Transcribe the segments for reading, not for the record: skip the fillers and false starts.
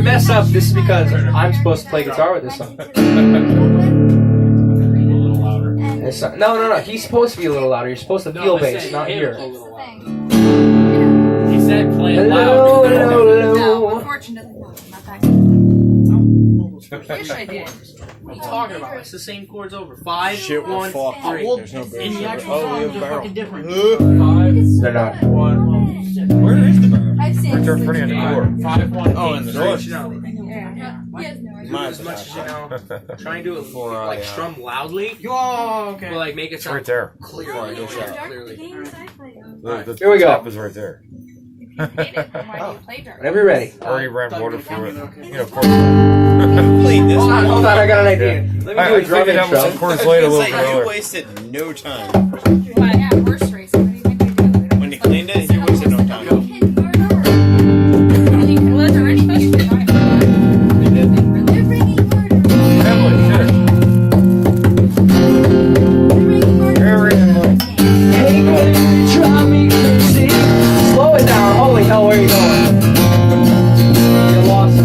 mess up, this is because I'm supposed to play guitar with this song. No. He's supposed to be a little louder. You're supposed to feel bass, not hear. He said play it Hello, loud. hello. No, unfortunately, no, not that. I wish I did. What are you talking about? It's the same chords over. 5, Shit, we're 1, fucked. 3. There's no barrel. In the actual Oh, we song, have they're barrel. fucking different. 5, They're not. 1. Where is the barrel? I've seen Right there in front of you on the door. 5, 1. Oh, in the north. Yeah. As much as you know. Try and do it like strum loudly. Oh, okay. But like make it It's sound right there. clear. Before I go shot. Clearly. Here we go. Tap is right there. Why do you play dark? Whenever you're ready. Already ran water through it. You know, of course. Clean this. Hold on, I got an idea. Let me I do a drum figured that was some intro. chords later a little bit You earlier. wasted no time. Well, yeah, horse racing. What do you think I do? When you cleaned it, you wasted no time. Well, is there any question? Emily, shit. Very annoying. Hey, baby, drive me crazy. Slow it down. Holy hell, where are you going? You're lost.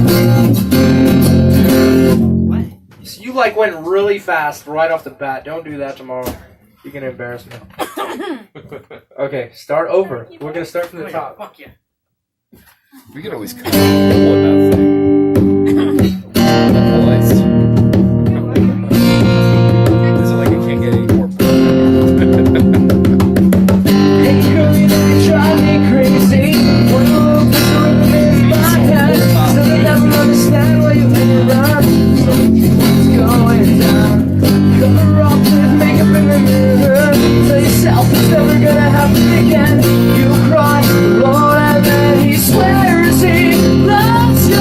What? So you like went really fast right off the bat. Don't do that tomorrow. You're gonna embarrass me. Okay, start over. We're gonna start from the top. Fuck yeah. We could always cut a hole in that thing. The lights. Is it like I can't get any more? Hey, girl, you know you drive me crazy. When you look at the rhythm in my head, still you never understand where you went wrong. So what's going down? Cover up with makeup in the mirror. Tell yourself it's never gonna happen again. You cry alone and then he swears he loves you.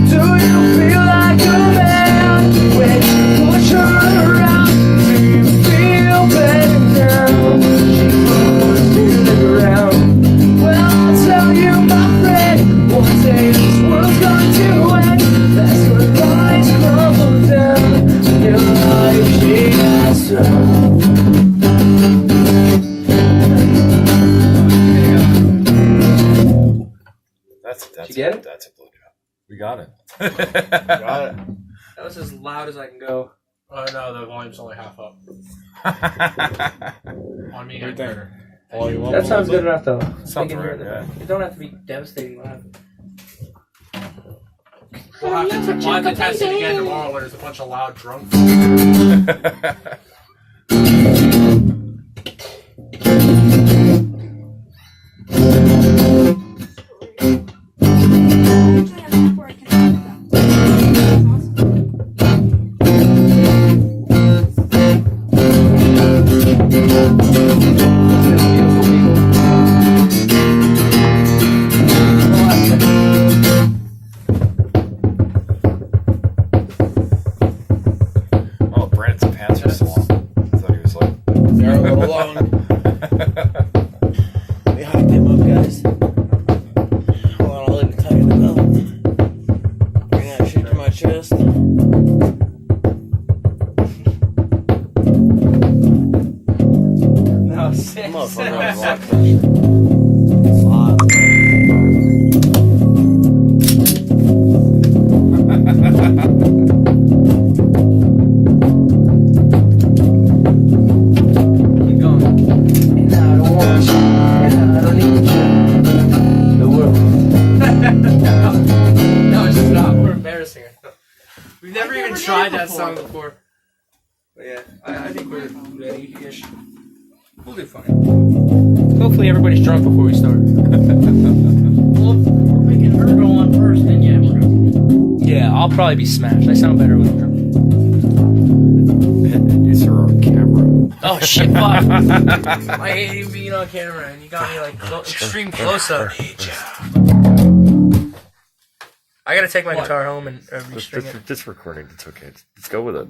Do you feel like a man when you push her around? Do you feel better now? She falls to the ground. Well, I'll tell you, my friend, one day this world's going to end. That's when lies crumble down. Your life she has That's you get it? That's a blowjob. We got it. Got it. That was as loud as I can go. Oh no, the volume's only half up. On me and Turner. That sounds good enough, though. Sounds They can hear right, it. yeah. You don't have to be devastating loud. We'll have to test it again tomorrow when there's a bunch of loud drunk. Oh, Brandon's pants are so long. I thought he was like. They're a little long. Let me hype him up, guys. Hold on, I'll let me tighten it up. Bring that shit to my chest. No, sit. Motherfucker has a lot of pressure. It's hot. Keep going. And I don't want you, and I don't need you. The world. No, stop. We're embarrassing her. We've never even tried that song before. But yeah, I think we're ready-ish. We'll do fine. Hopefully everybody's drunk before we start. Well, if we're making her go on first, then yeah, we're good. Yeah, I'll probably be smashed. I sound better when I'm drunk. It's her on camera. Oh shit, fuck. I hate you being on camera and you got me like extreme close up. I gotta take my guitar home and restring it. This recording, it's okay. Let's go with it.